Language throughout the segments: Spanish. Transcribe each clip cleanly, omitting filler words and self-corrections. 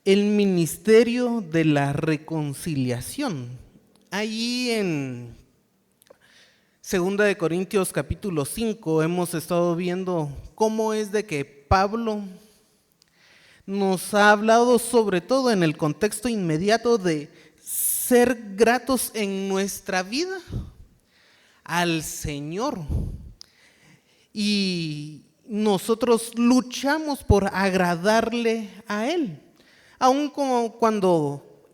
el ministerio de la reconciliación. Allí en 2 Corintios capítulo 5 hemos estado viendo cómo es de que Pablo nos ha hablado sobre todo en el contexto inmediato de ser gratos en nuestra vida al Señor. Y nosotros luchamos por agradarle a Él. Aun como cuando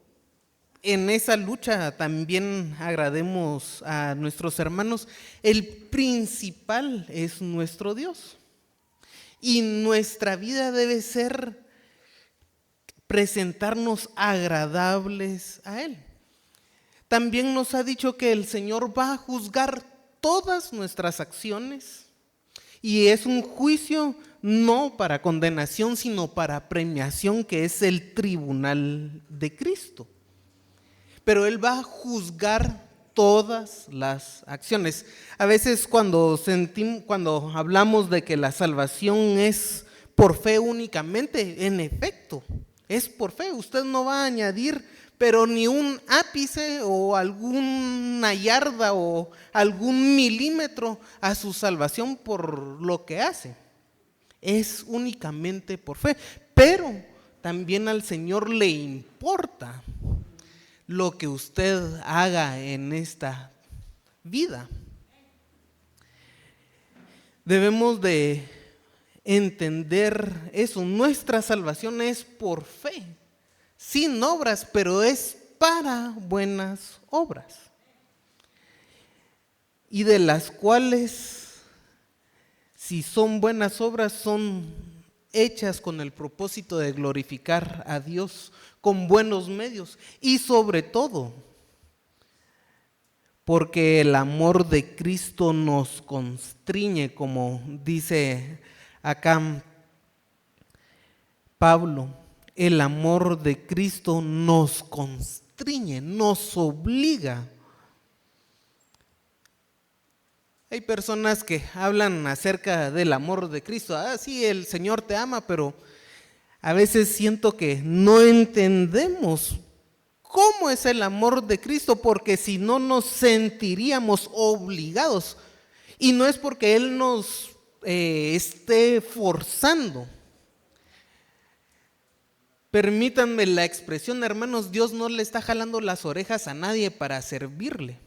en esa lucha también agrademos a nuestros hermanos, el principal es nuestro Dios. Y nuestra vida debe ser presentarnos agradables a Él. También nos ha dicho que el Señor va a juzgar todas nuestras acciones y es un juicio no para condenación, sino para premiación, que es el tribunal de Cristo. Pero Él va a juzgar todas las acciones. A veces cuando hablamos de que la salvación es por fe únicamente, en efecto, es por fe. Usted no va a añadir pero ni un ápice o alguna yarda o algún milímetro a su salvación por lo que hace. Es únicamente por fe, pero también al Señor le importa lo que usted haga en esta vida. Debemos de entender eso. Nuestra salvación es por fe, sin obras, pero es para buenas obras, y de las cuales, si son buenas obras, son hechas con el propósito de glorificar a Dios con buenos medios, y sobre todo porque el amor de Cristo nos constriñe, como dice acá Pablo. El amor de Cristo nos constriñe, nos obliga. Hay personas que hablan acerca del amor de Cristo. Sí, el Señor te ama, pero a veces siento que no entendemos cómo es el amor de Cristo, porque si no nos sentiríamos obligados. Y no es porque Él nos esté forzando. Permítanme la expresión, hermanos, Dios no le está jalando las orejas a nadie para servirle.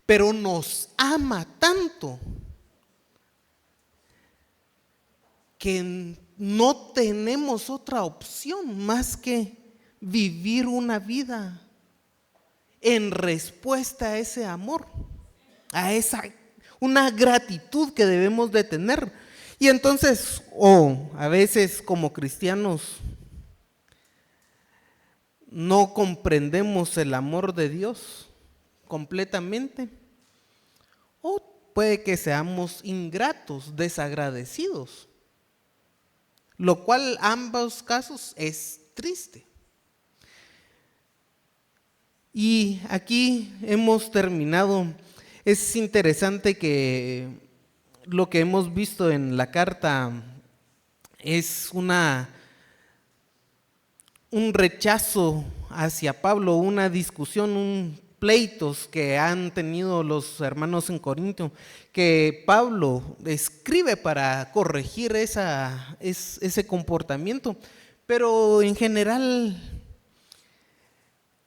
Pero nos ama tanto que no tenemos otra opción más que vivir una vida en respuesta a ese amor, una gratitud que debemos de tener. Y entonces, a veces como cristianos no comprendemos el amor de Dios completamente, o puede que seamos ingratos, desagradecidos, lo cual ambos casos es triste. Y aquí hemos terminado. Es interesante que lo que hemos visto en la carta es un rechazo hacia Pablo, una discusión, pleitos que han tenido los hermanos en Corinto, que Pablo escribe para corregir ese comportamiento. Pero en general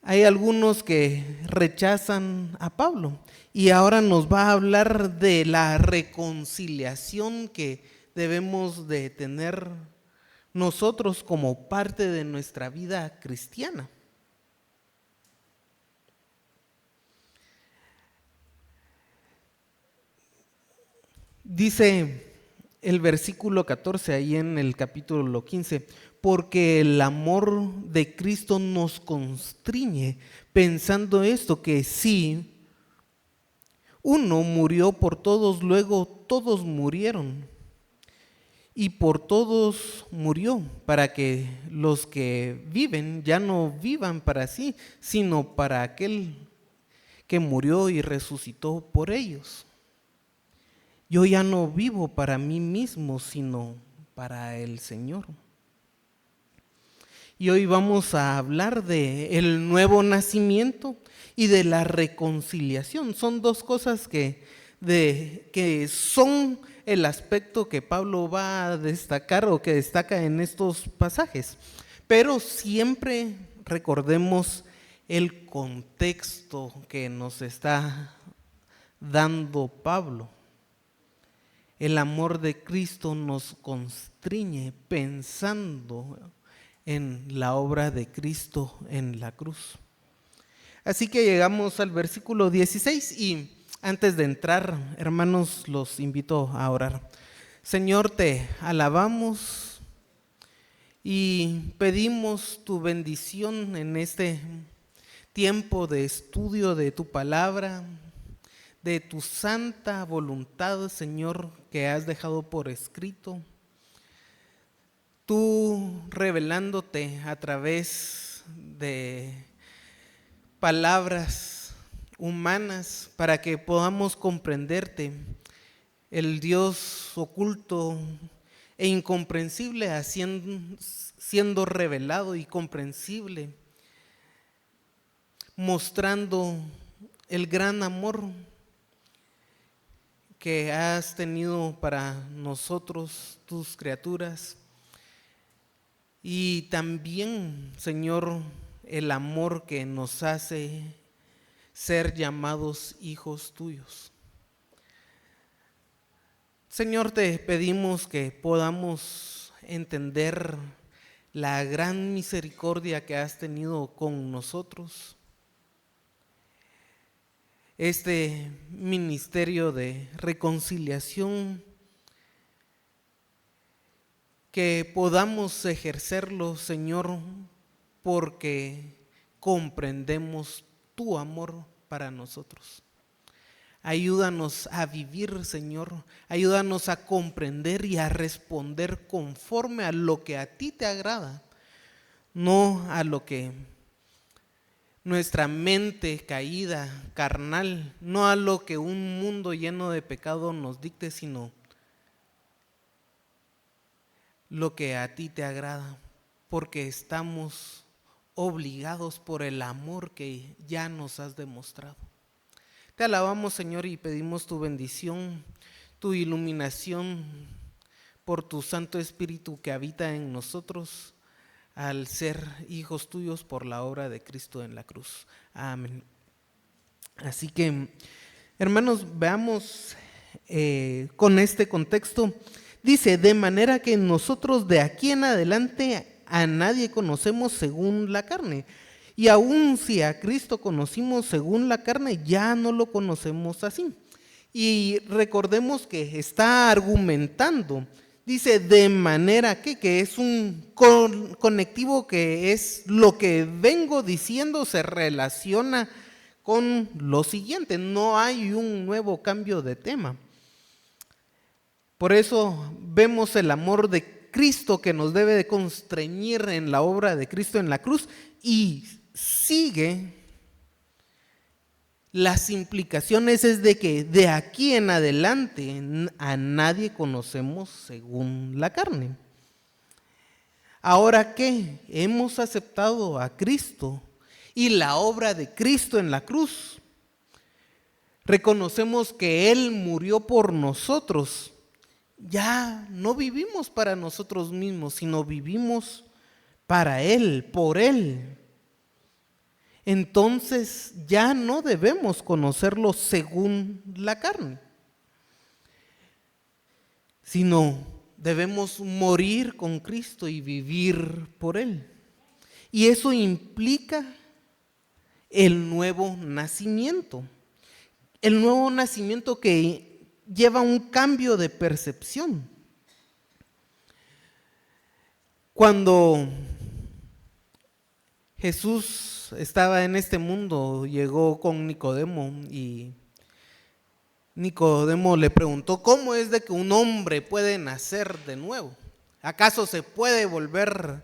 hay algunos que rechazan a Pablo, y ahora nos va a hablar de la reconciliación que debemos de tener nosotros como parte de nuestra vida cristiana. Dice el versículo 14 ahí en el capítulo 15, porque el amor de Cristo nos constriñe, pensando esto, que si uno murió por todos, luego todos murieron, y por todos murió, para que los que viven ya no vivan para sí, sino para aquel que murió y resucitó por ellos. Yo ya no vivo para mí mismo, sino para el Señor. Y hoy vamos a hablar de el nuevo nacimiento y de la reconciliación. Son dos cosas que son el aspecto que Pablo va a destacar o que destaca en estos pasajes. Pero siempre recordemos el contexto que nos está dando Pablo. El amor de Cristo nos constriñe pensando en la obra de Cristo en la cruz. Así que llegamos al versículo 16 y antes de entrar, hermanos, los invito a orar. Señor, te alabamos y pedimos tu bendición en este tiempo de estudio de tu palabra, de tu santa voluntad, Señor, que has dejado por escrito. Tú revelándote a través de palabras humanas para que podamos comprenderte, el Dios oculto e incomprensible siendo revelado y comprensible, mostrando el gran amor que has tenido para nosotros, tus criaturas, y también, Señor, el amor que nos hace ser llamados hijos tuyos. Señor, te pedimos que podamos entender la gran misericordia que has tenido con nosotros. Este ministerio de reconciliación, que podamos ejercerlo, Señor, porque comprendemos tu amor para nosotros. Ayúdanos a vivir, Señor, ayúdanos a comprender y a responder conforme a lo que a ti te agrada, no a lo que nuestra mente caída, carnal, no a lo que un mundo lleno de pecado nos dicte, sino lo que a ti te agrada, porque estamos obligados por el amor que ya nos has demostrado. Te alabamos, Señor, y pedimos tu bendición, tu iluminación por tu Santo Espíritu que habita en nosotros al ser hijos tuyos por la obra de Cristo en la cruz. Amén. Así que, hermanos, veamos con este contexto. Dice, de manera que nosotros de aquí en adelante a nadie conocemos según la carne. Y aun si a Cristo conocimos según la carne, ya no lo conocemos así. Y recordemos que está argumentando. Dice, de manera que es un conectivo que es lo que vengo diciendo, se relaciona con lo siguiente. No hay un nuevo cambio de tema. Por eso vemos el amor de Cristo que nos debe de constreñir en la obra de Cristo en la cruz y sigue las implicaciones es de que de aquí en adelante a nadie conocemos según la carne. Ahora que hemos aceptado a Cristo y la obra de Cristo en la cruz, reconocemos que Él murió por nosotros. Ya no vivimos para nosotros mismos, sino vivimos para Él, por Él. Entonces ya no debemos conocerlo según la carne, sino debemos morir con Cristo y vivir por Él. Y eso implica el nuevo nacimiento. El nuevo nacimiento que lleva un cambio de percepción. Cuando Jesús estaba en este mundo, llegó con Nicodemo y Nicodemo le preguntó, ¿cómo es de que un hombre puede nacer de nuevo? ¿Acaso se puede volver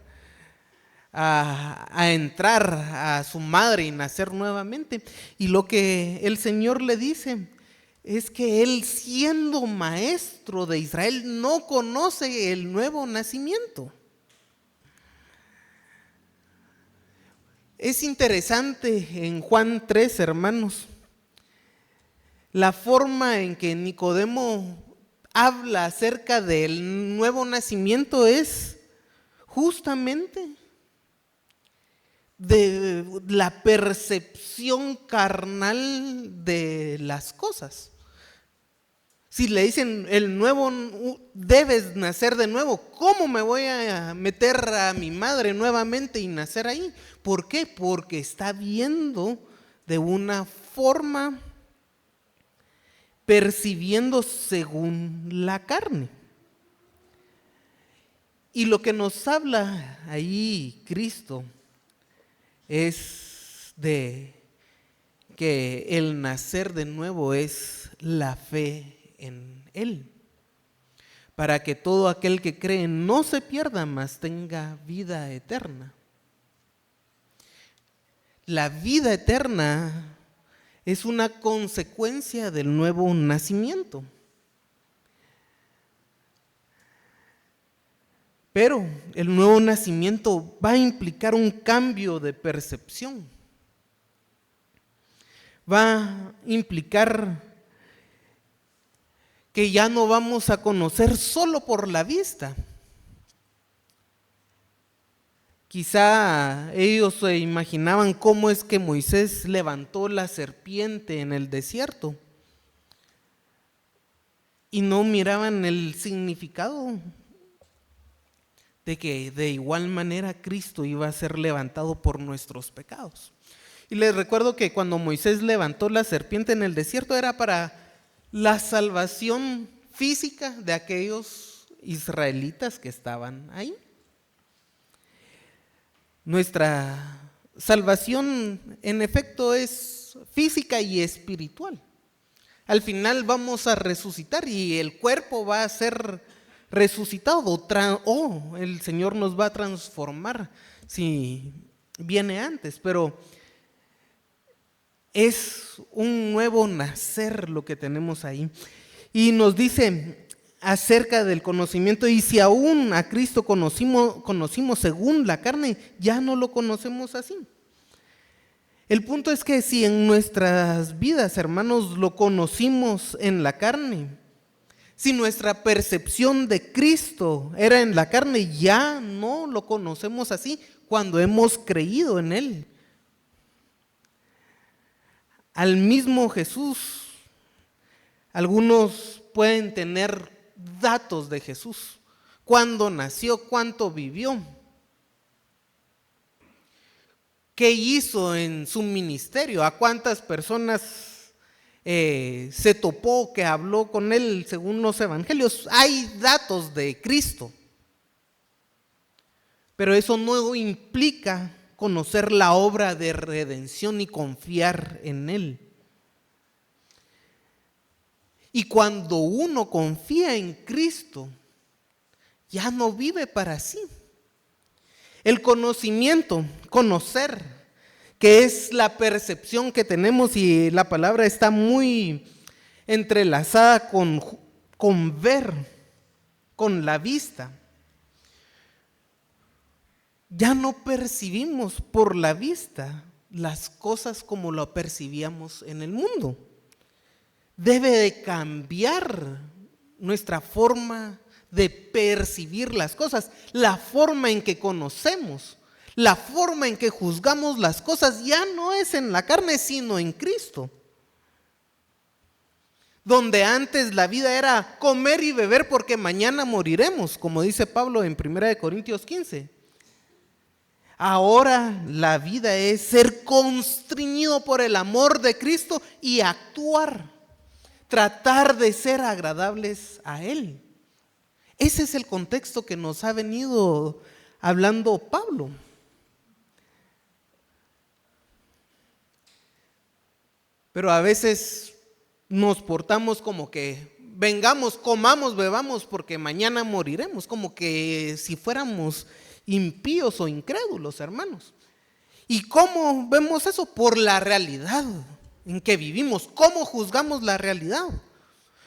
a entrar a su madre y nacer nuevamente? Y lo que el Señor le dice es que él, siendo maestro de Israel, no conoce el nuevo nacimiento. Es interesante en Juan 3, hermanos, la forma en que Nicodemo habla acerca del nuevo nacimiento es justamente de la percepción carnal de las cosas. Si le dicen debes nacer de nuevo, ¿cómo me voy a meter a mi madre nuevamente y nacer ahí? ¿Por qué? Porque está viendo de una forma, percibiendo según la carne. Y lo que nos habla ahí Cristo es de que el nacer de nuevo es la fe en Él, para que todo aquel que cree no se pierda, mas tenga vida eterna. La vida eterna es una consecuencia del nuevo nacimiento. Pero el nuevo nacimiento va a implicar un cambio de percepción. Va a implicar que ya no vamos a conocer solo por la vista. Quizá ellos se imaginaban cómo es que Moisés levantó la serpiente en el desierto y no miraban el significado de que de igual manera Cristo iba a ser levantado por nuestros pecados. Y les recuerdo que cuando Moisés levantó la serpiente en el desierto era para la salvación física de aquellos israelitas que estaban ahí. Nuestra salvación en efecto es física y espiritual. Al final vamos a resucitar y el cuerpo va a ser resucitado o el Señor nos va a transformar si viene antes, pero es un nuevo nacer lo que tenemos ahí. Y nos dice acerca del conocimiento, y si aún a Cristo conocimos según la carne, ya no lo conocemos así. El punto es que si en nuestras vidas, hermanos, lo conocimos en la carne, si nuestra percepción de Cristo era en la carne, ya no lo conocemos así cuando hemos creído en Él. Al mismo Jesús, algunos pueden tener datos de Jesús, cuándo nació, cuánto vivió, qué hizo en su ministerio, a cuántas personas se topó, que habló con él según los evangelios. Hay datos de Cristo, pero eso no implica conocer la obra de redención y confiar en Él. Y cuando uno confía en Cristo, ya no vive para sí. El conocimiento, conocer, que es la percepción que tenemos, y la palabra está muy entrelazada con ver, con la vista. Ya no percibimos por la vista las cosas como lo percibíamos en el mundo. Debe de cambiar nuestra forma de percibir las cosas, la forma en que conocemos, la forma en que juzgamos las cosas ya no es en la carne, sino en Cristo. Donde antes la vida era comer y beber porque mañana moriremos, como dice Pablo en 1 Corintios 15. Ahora la vida es ser constreñido por el amor de Cristo y actuar, tratar de ser agradables a Él. Ese es el contexto que nos ha venido hablando Pablo. Pero a veces nos portamos como que vengamos, comamos, bebamos porque mañana moriremos, como que si fuéramos impíos o incrédulos, hermanos. ¿Y cómo vemos eso? Por la realidad en que vivimos. ¿Cómo juzgamos la realidad?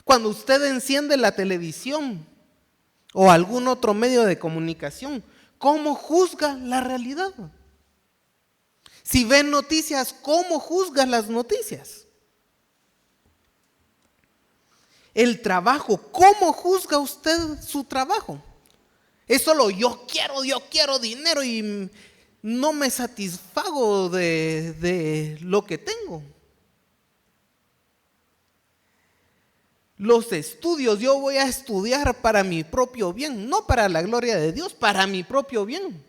Cuando usted enciende la televisión o algún otro medio de comunicación, ¿cómo juzga la realidad? Si ve noticias, ¿cómo juzga las noticias? El trabajo, ¿cómo juzga usted su trabajo? Es solo yo quiero dinero y no me satisfago de lo que tengo. Los estudios, yo voy a estudiar para mi propio bien, no para la gloria de Dios, para mi propio bien.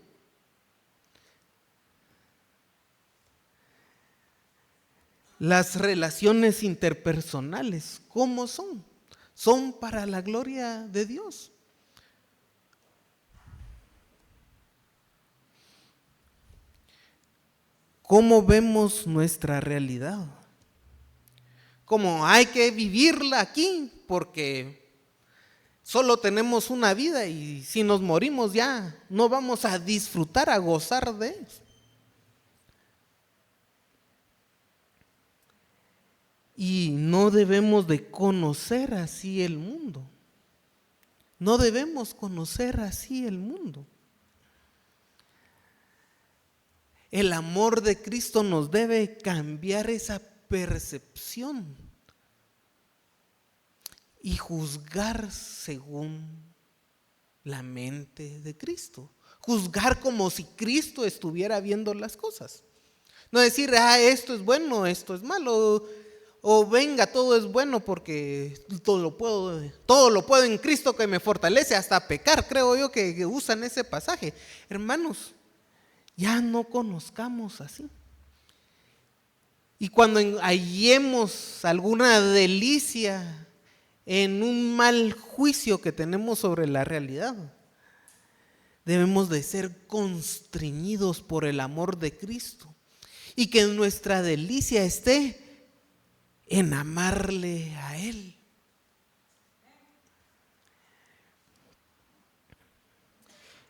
Las relaciones interpersonales, ¿cómo son? Son para la gloria de Dios. ¿Cómo vemos nuestra realidad? Como hay que vivirla aquí porque solo tenemos una vida y si nos morimos ya no vamos a disfrutar, a gozar de eso. Y no debemos de conocer así el mundo. No debemos conocer así el mundo. El amor de Cristo nos debe cambiar esa percepción y juzgar según la mente de Cristo. Juzgar como si Cristo estuviera viendo las cosas. No decir, esto es bueno, esto es malo, o venga, todo es bueno porque todo lo puedo en Cristo que me fortalece, hasta pecar, creo yo que usan ese pasaje. Hermanos, ya no conozcamos así. Y cuando hallemos alguna delicia en un mal juicio que tenemos sobre la realidad, debemos de ser constreñidos por el amor de Cristo y que nuestra delicia esté en amarle a Él.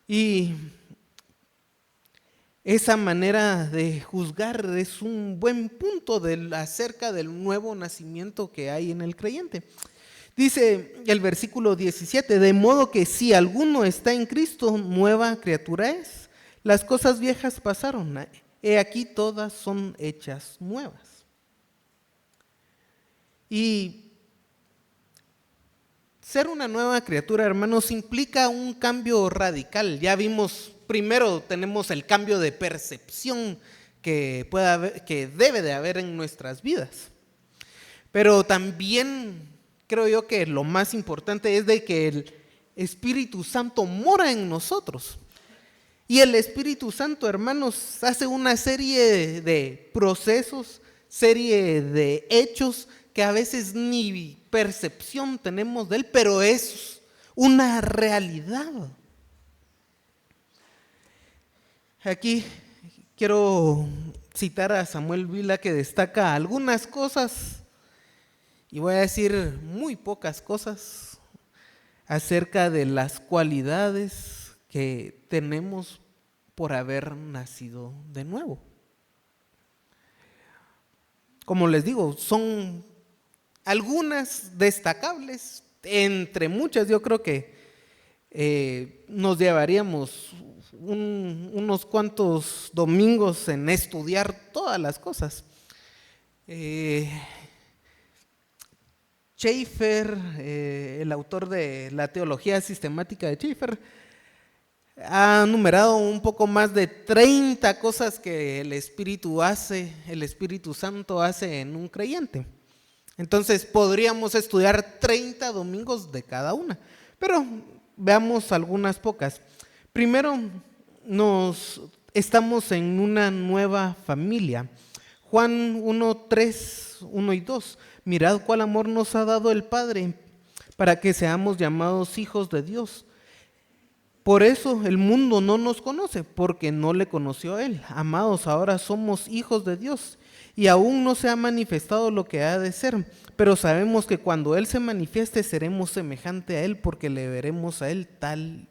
Y esa manera de juzgar es un buen punto acerca del nuevo nacimiento que hay en el creyente. Dice el versículo 17, de modo que si alguno está en Cristo, nueva criatura es. Las cosas viejas pasaron, he aquí todas son hechas nuevas. Y ser una nueva criatura, hermanos, implica un cambio radical. Ya vimos, primero tenemos el cambio de percepción que debe de haber en nuestras vidas. Pero también creo yo que lo más importante es de que el Espíritu Santo mora en nosotros. Y el Espíritu Santo, hermanos, hace una serie de procesos, serie de hechos que a veces ni percepción tenemos de él, pero es una realidad. Aquí quiero citar a Samuel Vila, que destaca algunas cosas, y voy a decir muy pocas cosas, acerca de las cualidades que tenemos por haber nacido de nuevo. Como les digo, son algunas destacables, entre muchas. Yo creo que nos llevaríamos unos cuantos domingos en estudiar todas las cosas. Schaeffer, el autor de la teología sistemática de Schaeffer, ha numerado un poco más de 30 cosas que el Espíritu Santo hace en un creyente. Entonces podríamos estudiar 30 domingos de cada una, pero veamos algunas pocas. Primero, estamos en una nueva familia. Juan 1, 3, 1 y 2. Mirad cuál amor nos ha dado el Padre para que seamos llamados hijos de Dios. Por eso el mundo no nos conoce, porque no le conoció a Él. Amados, ahora somos hijos de Dios y aún no se ha manifestado lo que ha de ser, pero sabemos que cuando Él se manifieste seremos semejante a Él, porque le veremos a Él tal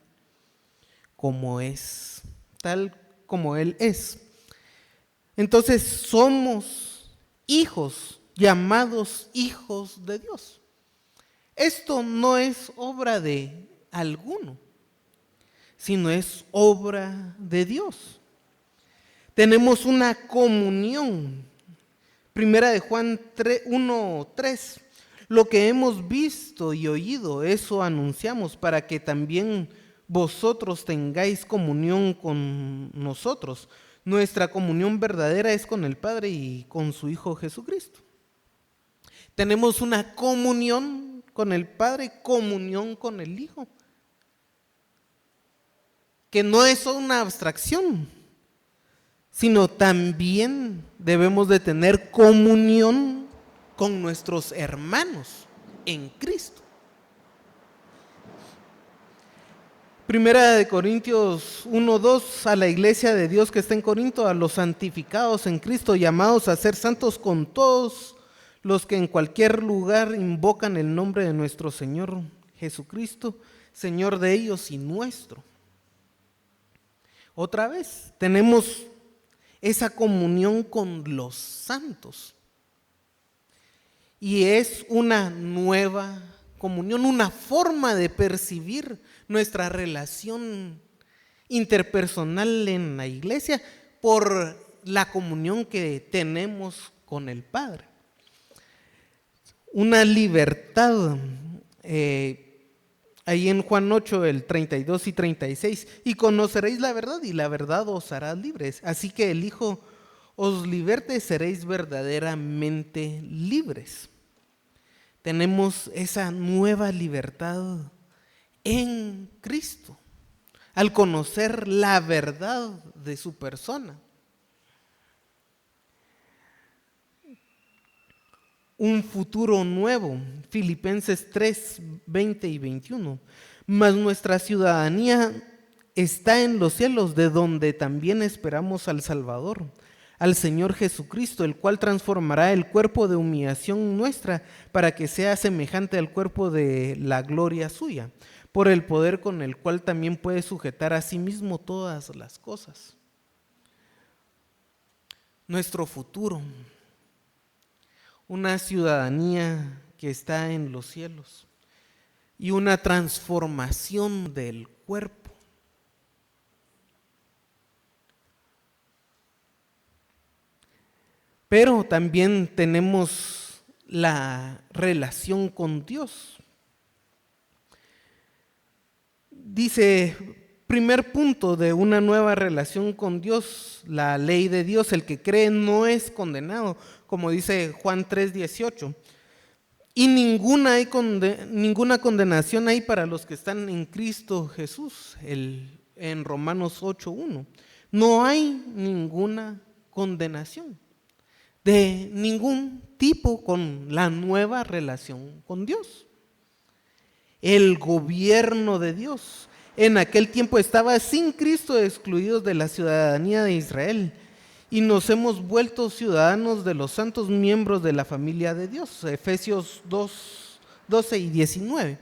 como es, tal como Él es. Entonces somos hijos, llamados hijos de Dios. Esto no es obra de alguno, sino es obra de Dios. Tenemos una comunión. Primera de Juan 1:3. Lo que hemos visto y oído, eso anunciamos, para que también vosotros tengáis comunión con nosotros. Nuestra comunión verdadera es con el Padre y con su Hijo Jesucristo. Tenemos una comunión con el Padre, comunión con el Hijo, que no es una abstracción, sino también debemos de tener comunión con nuestros hermanos en Cristo. Primera de Corintios 1:2, a la iglesia de Dios que está en Corinto, a los santificados en Cristo, llamados a ser santos con todos los que en cualquier lugar invocan el nombre de nuestro Señor Jesucristo, Señor de ellos y nuestro. Otra vez, tenemos esa comunión con los santos. Y es una nueva comunión, una forma de percibir nuestra relación interpersonal en la iglesia por la comunión que tenemos con el Padre. Una libertad, ahí en Juan 8, el 32 y 36, y conoceréis la verdad y la verdad os hará libres. Así que el Hijo os liberte, seréis verdaderamente libres. Tenemos esa nueva libertad en Cristo, al conocer la verdad de su persona. Un futuro nuevo, Filipenses 3, 20 y 21. Mas nuestra ciudadanía está en los cielos, de donde también esperamos al Salvador, al Señor Jesucristo, el cual transformará el cuerpo de humillación nuestra para que sea semejante al cuerpo de la gloria suya, por el poder con el cual también puede sujetar a sí mismo todas las cosas. Nuestro futuro, una ciudadanía que está en los cielos y una transformación del cuerpo. Pero también tenemos la relación con Dios. Dice, primer punto de una nueva relación con Dios, la ley de Dios, el que cree no es condenado, como dice Juan 3:18. Y ninguna condenación hay para los que están en Cristo Jesús, en Romanos 8:1. No hay ninguna condenación de ningún tipo con la nueva relación con Dios. El gobierno de Dios en aquel tiempo estaba sin Cristo, excluidos de la ciudadanía de Israel, y nos hemos vuelto ciudadanos de los santos, miembros de la familia de Dios. Efesios 2:12 y 19.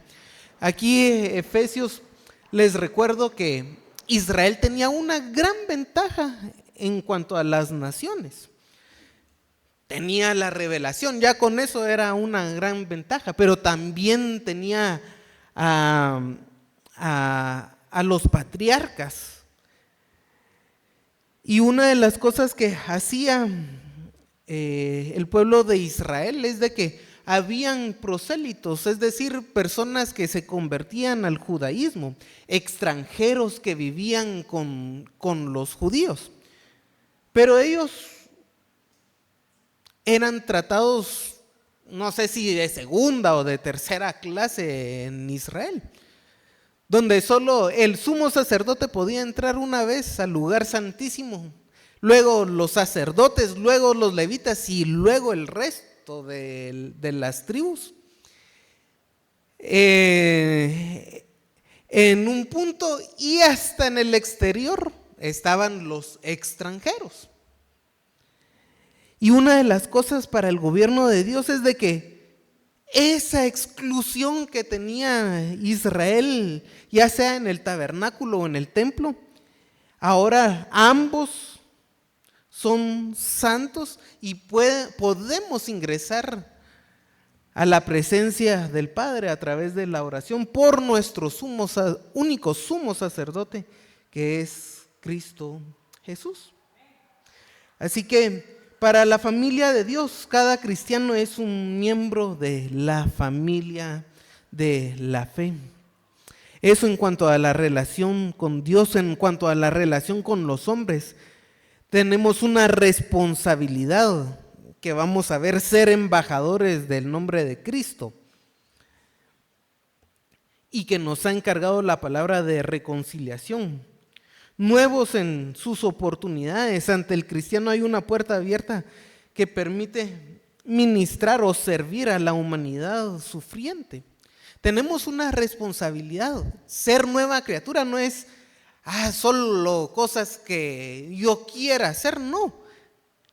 Aquí Efesios, les recuerdo que Israel tenía una gran ventaja en cuanto a las naciones. Tenía la revelación, ya con eso era una gran ventaja, pero también tenía a los patriarcas. Y una de las cosas que hacía el pueblo de Israel es de que habían prosélitos, es decir, personas que se convertían al judaísmo, extranjeros que vivían con los judíos, pero ellos eran tratados, no sé si de segunda o de tercera clase en Israel, donde solo el sumo sacerdote podía entrar una vez al lugar santísimo, luego los sacerdotes, luego los levitas y luego el resto de las tribus. En un punto y hasta en el exterior estaban los extranjeros. Y una de las cosas para el gobierno de Dios es de que esa exclusión que tenía Israel, ya sea en el tabernáculo o en el templo, ahora ambos son santos y podemos ingresar a la presencia del Padre a través de la oración por nuestro único sumo sacerdote, que es Cristo Jesús. Así que para la familia de Dios, cada cristiano es un miembro de la familia de la fe. Eso en cuanto a la relación con Dios, en cuanto a la relación con los hombres. Tenemos una responsabilidad que vamos a ver, ser embajadores del nombre de Cristo, y que nos ha encargado la palabra de reconciliación. Nuevos en sus oportunidades, ante el cristiano hay una puerta abierta que permite ministrar o servir a la humanidad sufriente. Tenemos una responsabilidad. Ser nueva criatura no es solo cosas que yo quiera hacer, no.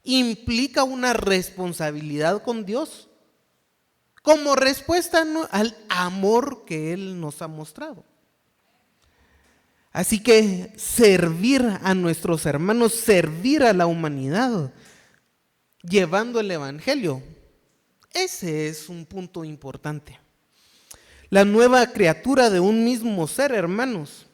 Implica una responsabilidad con Dios como respuesta al amor que Él nos ha mostrado. Así que servir a nuestros hermanos, servir a la humanidad, llevando el Evangelio, ese es un punto importante. La nueva criatura de un mismo ser, hermanos.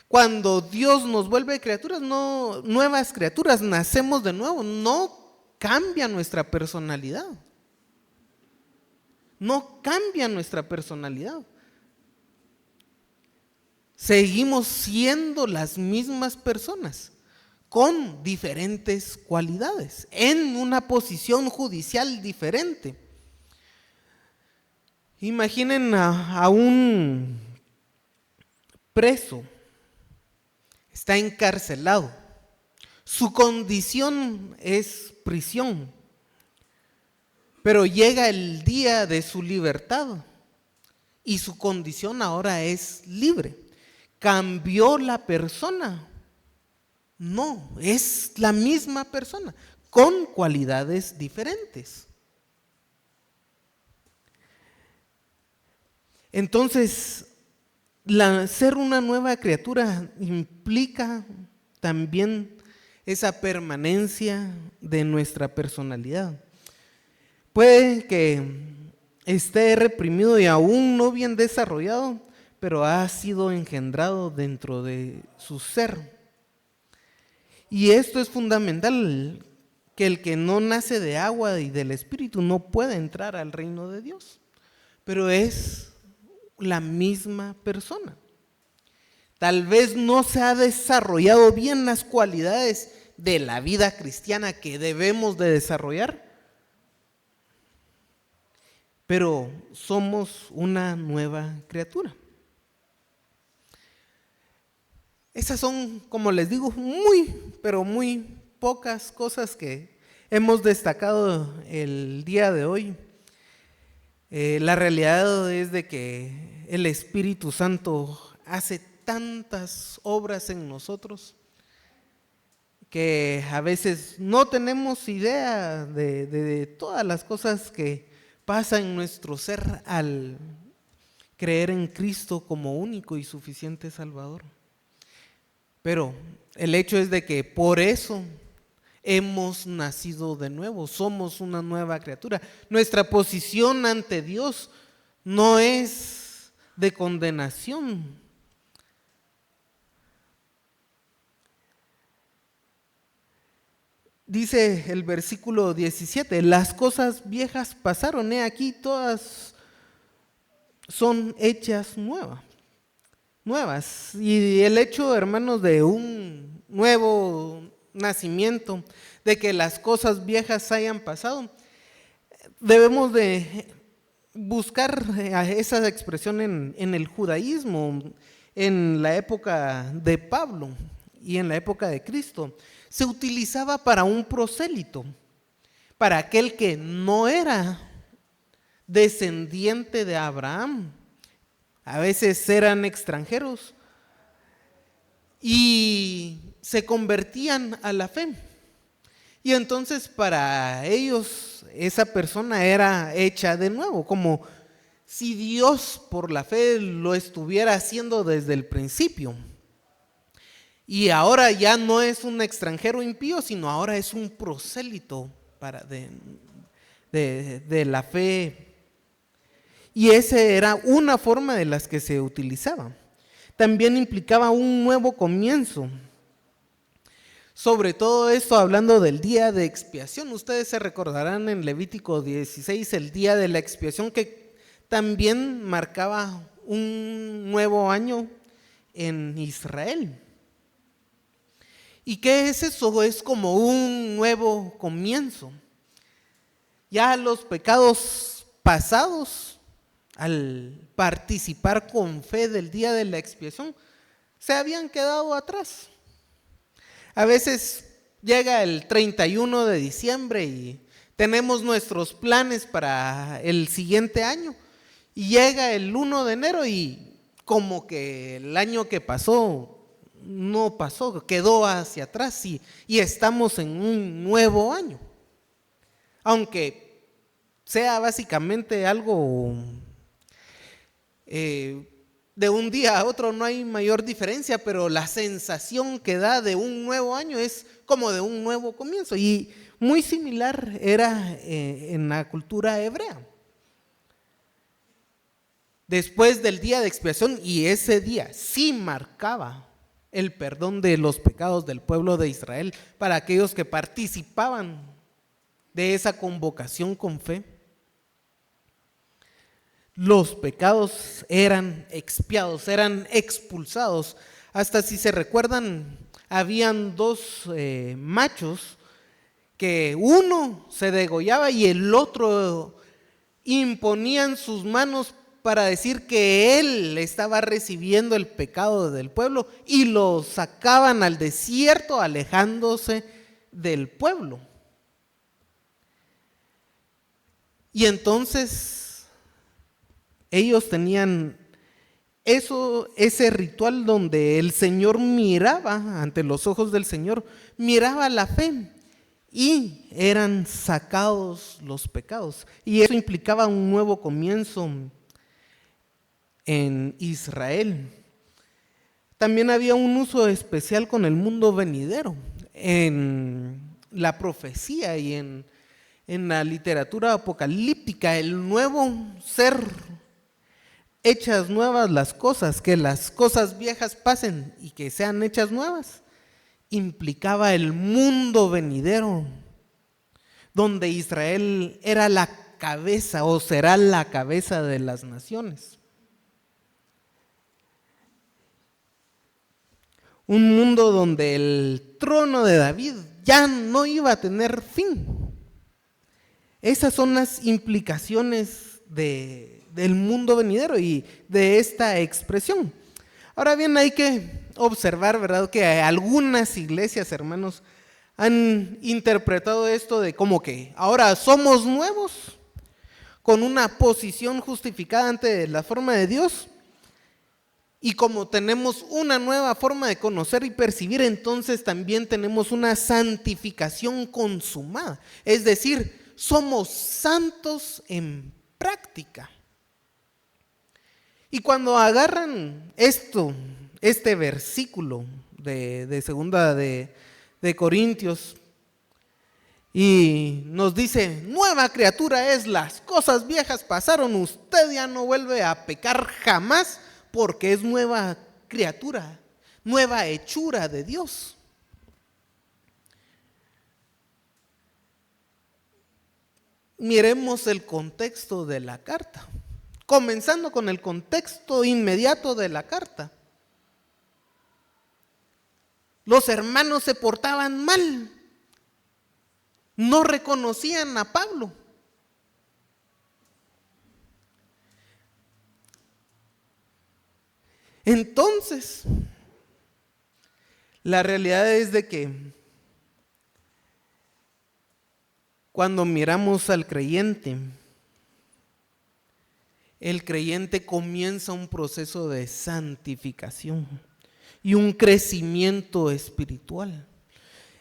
Cuando Dios nos vuelve criaturas, no nuevas criaturas, nacemos de nuevo, no cambia nuestra personalidad. No cambia nuestra personalidad. Seguimos siendo las mismas personas, con diferentes cualidades, en una posición judicial diferente. Imaginen a un preso, está encarcelado, su condición es prisión, pero llega el día de su libertad y su condición ahora es libre. ¿Cambió la persona? No, es la misma persona, con cualidades diferentes. Entonces, ser una nueva criatura implica también esa permanencia de nuestra personalidad. Puede que esté reprimido y aún no bien desarrollado, pero ha sido engendrado dentro de su ser. Y esto es fundamental, que el que no nace de agua y del Espíritu no puede entrar al reino de Dios, pero es la misma persona. Tal vez no se ha desarrollado bien las cualidades de la vida cristiana que debemos de desarrollar, pero somos una nueva criatura. Esas son, como les digo, pero muy pocas cosas que hemos destacado el día de hoy. La realidad es de que el Espíritu Santo hace tantas obras en nosotros que a veces no tenemos idea de todas las cosas que pasan en nuestro ser al creer en Cristo como único y suficiente Salvador. Pero el hecho es de que por eso hemos nacido de nuevo, somos una nueva criatura. Nuestra posición ante Dios no es de condenación. Dice el versículo 17, las cosas viejas pasaron, he aquí todas son hechas nuevas. Y el hecho, hermanos, de un nuevo nacimiento, de que las cosas viejas hayan pasado, debemos de buscar esa expresión en el judaísmo, en la época de Pablo y en la época de Cristo. Se utilizaba para un prosélito, para aquel que no era descendiente de Abraham. A veces eran extranjeros y se convertían a la fe. Y entonces para ellos esa persona era hecha de nuevo, como si Dios por la fe lo estuviera haciendo desde el principio. Y ahora ya no es un extranjero impío, sino ahora es un prosélito de la fe. Y esa era una forma de las que se utilizaba. También implicaba un nuevo comienzo. Sobre todo esto hablando del día de expiación. Ustedes se recordarán en Levítico 16 el día de la expiación, que también marcaba un nuevo año en Israel. ¿Y qué es eso? Es como un nuevo comienzo. Ya los pecados pasados, al participar con fe del día de la expiación, se habían quedado atrás. A veces llega el 31 de diciembre y tenemos nuestros planes para el siguiente año. Y llega el 1 de enero y como que el año que pasó no pasó, quedó hacia atrás y estamos en un nuevo año. Aunque sea básicamente algo de un día a otro, no hay mayor diferencia, pero la sensación que da de un nuevo año es como de un nuevo comienzo. Y muy similar era en la cultura hebrea. Después del día de expiación, y ese día sí marcaba el perdón de los pecados del pueblo de Israel para aquellos que participaban de esa convocación con fe. Los pecados eran expiados, eran expulsados. Hasta si se recuerdan, habían dos machos que uno se degollaba y el otro imponían sus manos para decir que él estaba recibiendo el pecado del pueblo y lo sacaban al desierto alejándose del pueblo. Y entonces ellos tenían ese ritual donde el Señor miraba, ante los ojos del Señor, miraba la fe y eran sacados los pecados. Y eso implicaba un nuevo comienzo en Israel. También había un uso especial con el mundo venidero. En la profecía y en la literatura apocalíptica, el nuevo ser, hechas nuevas las cosas, que las cosas viejas pasen y que sean hechas nuevas, implicaba el mundo venidero, donde Israel era la cabeza o será la cabeza de las naciones. Un mundo donde el trono de David ya no iba a tener fin. Esas son las implicaciones del mundo venidero y de esta expresión. Ahora bien, hay que observar, ¿verdad?, que algunas iglesias, hermanos, han interpretado esto de como que ahora somos nuevos, con una posición justificada ante la forma de Dios. Y como tenemos una nueva forma de conocer y percibir, entonces también tenemos una santificación consumada. Es decir, somos santos en práctica. Y cuando agarran este versículo de segunda de Corintios, y nos dice, nueva criatura es, las cosas viejas pasaron, usted ya no vuelve a pecar jamás, porque es nueva criatura, nueva hechura de Dios. Miremos el contexto de la carta, comenzando con el contexto inmediato de la carta. Los hermanos se portaban mal, no reconocían a Pablo. Entonces, la realidad es de que cuando miramos al creyente, el creyente comienza un proceso de santificación y un crecimiento espiritual.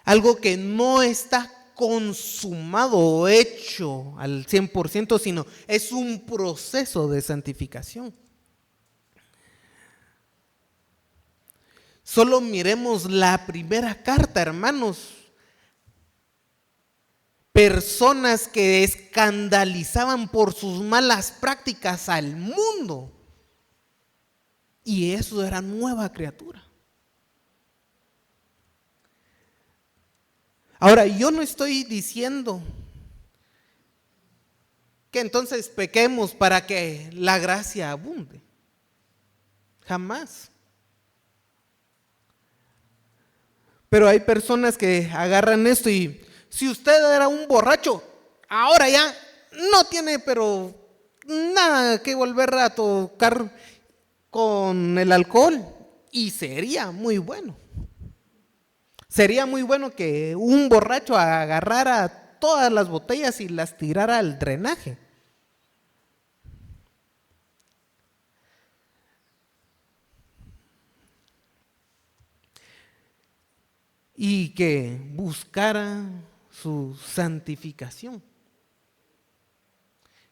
Algo que no está consumado o hecho al 100%, sino es un proceso de santificación. Solo miremos la primera carta, hermanos. Personas que escandalizaban por sus malas prácticas al mundo. Y eso era nueva criatura. Ahora, yo no estoy diciendo que entonces pequemos para que la gracia abunde. Jamás. Pero hay personas que agarran esto y si usted era un borracho, ahora ya no tiene pero nada que volver a tocar con el alcohol y sería muy bueno. Sería muy bueno que un borracho agarrara todas las botellas y las tirara al drenaje. Y que buscara su santificación,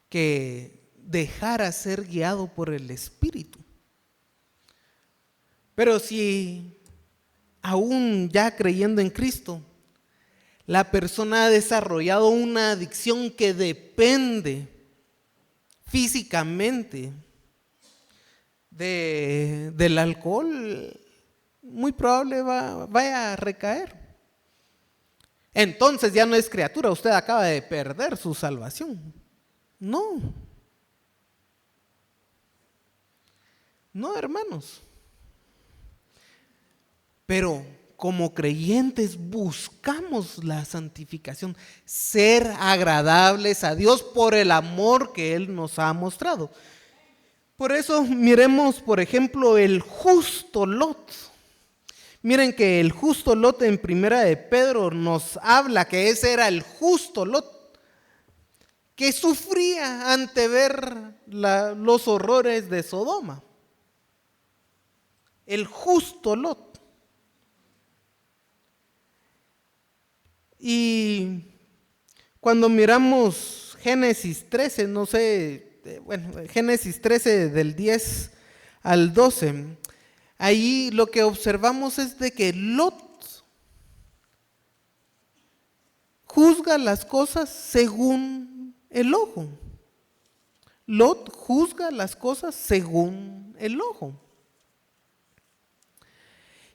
que dejara ser guiado por el Espíritu. Pero si aún ya creyendo en Cristo, la persona ha desarrollado una adicción que depende físicamente del alcohol, muy probable vaya a recaer. Entonces ya no es criatura, usted acaba de perder su salvación. No, no, hermanos. Pero como creyentes buscamos la santificación, ser agradables a Dios por el amor que Él nos ha mostrado. Por eso miremos, por ejemplo, el justo Lot. Miren que el justo Lot en Primera de Pedro nos habla que ese era el justo Lot, que sufría ante ver los horrores de Sodoma. El justo Lot. Y cuando miramos Génesis 13, no sé, Génesis 13 del 10 al 12, ahí lo que observamos es de que Lot juzga las cosas según el ojo. Lot juzga las cosas según el ojo.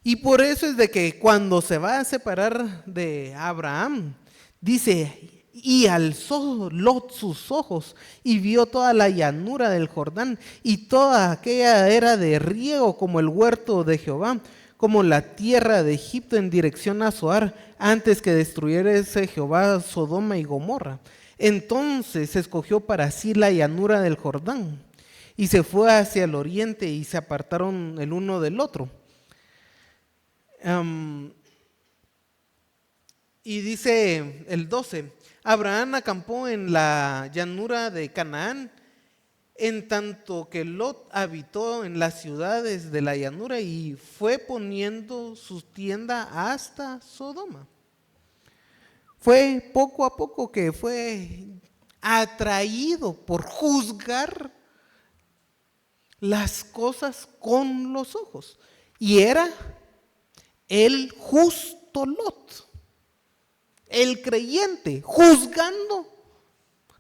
Y por eso es de que cuando se va a separar de Abraham, dice, y alzó Lot sus ojos y vio toda la llanura del Jordán y toda aquella era de riego como el huerto de Jehová, como la tierra de Egipto en dirección a Zoar, antes que destruyese Jehová Sodoma y Gomorra. Entonces escogió para sí la llanura del Jordán y se fue hacia el oriente y se apartaron el uno del otro. Y dice el 12, Abraham acampó en la llanura de Canaán, en tanto que Lot habitó en las ciudades de la llanura y fue poniendo su tienda hasta Sodoma. Fue poco a poco que fue atraído por juzgar las cosas con los ojos. Y era el justo Lot, el creyente, juzgando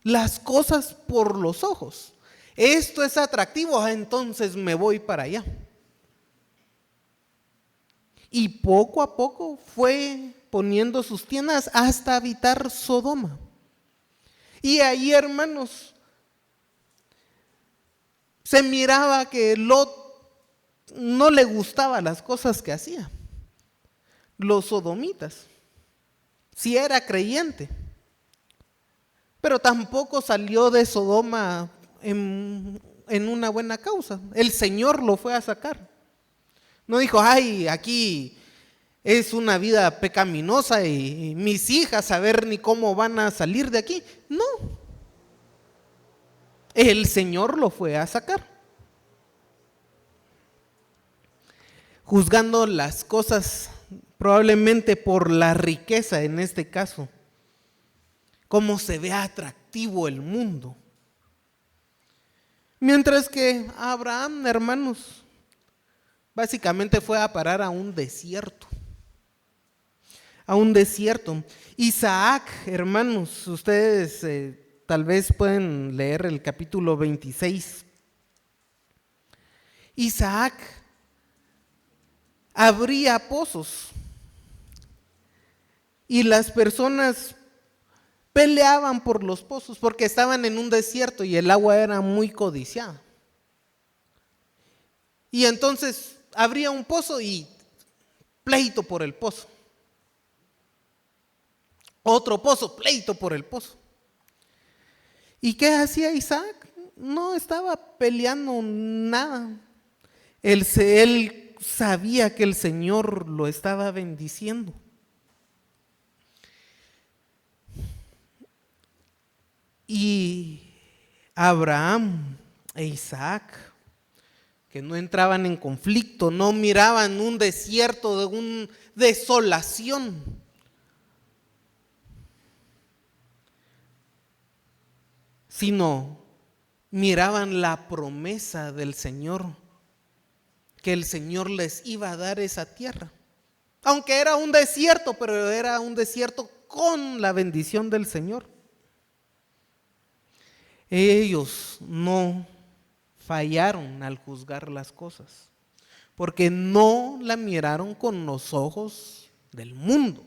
las cosas por los ojos. Esto es atractivo, entonces me voy para allá. Y poco a poco fue poniendo sus tiendas hasta habitar Sodoma. Y ahí, hermanos, se miraba que Lot no le gustaban las cosas que hacía. Los sodomitas, si era creyente, pero tampoco salió de Sodoma en una buena causa. El Señor lo fue a sacar. No dijo, ay, aquí es una vida pecaminosa y mis hijas a ver ni cómo van a salir de aquí. No, el Señor lo fue a sacar. Juzgando las cosas probablemente por la riqueza en este caso, cómo se ve atractivo el mundo. Mientras que Abraham, hermanos, básicamente fue a parar a un desierto. A un desierto. Isaac, hermanos, ustedes tal vez pueden leer el capítulo 26. Isaac abría pozos. y las personas peleaban por los pozos porque estaban en un desierto y el agua era muy codiciada. Y entonces abría un pozo y pleito por el pozo. Otro pozo, pleito por el pozo. ¿Y qué hacía Isaac? No estaba peleando nada. Él sabía que el Señor lo estaba bendiciendo. Y Abraham e Isaac, que no entraban en conflicto, no miraban un desierto, una desolación, sino miraban la promesa del Señor, que el Señor les iba a dar esa tierra. Aunque era un desierto, pero era un desierto con la bendición del Señor. Ellos no fallaron al juzgar las cosas, porque no la miraron con los ojos del mundo.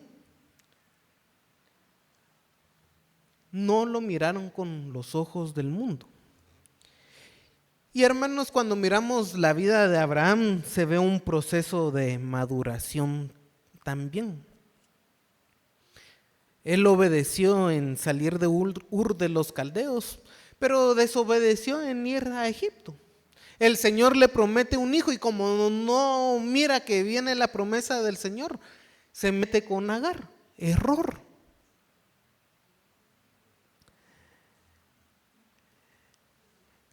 No lo miraron con los ojos del mundo. Y hermanos, cuando miramos la vida de Abraham, se ve un proceso de maduración también. Él obedeció en salir de Ur de los Caldeos, pero desobedeció en ir a Egipto. El Señor le promete un hijo y como no mira que viene la promesa del Señor, se mete con Agar. Error.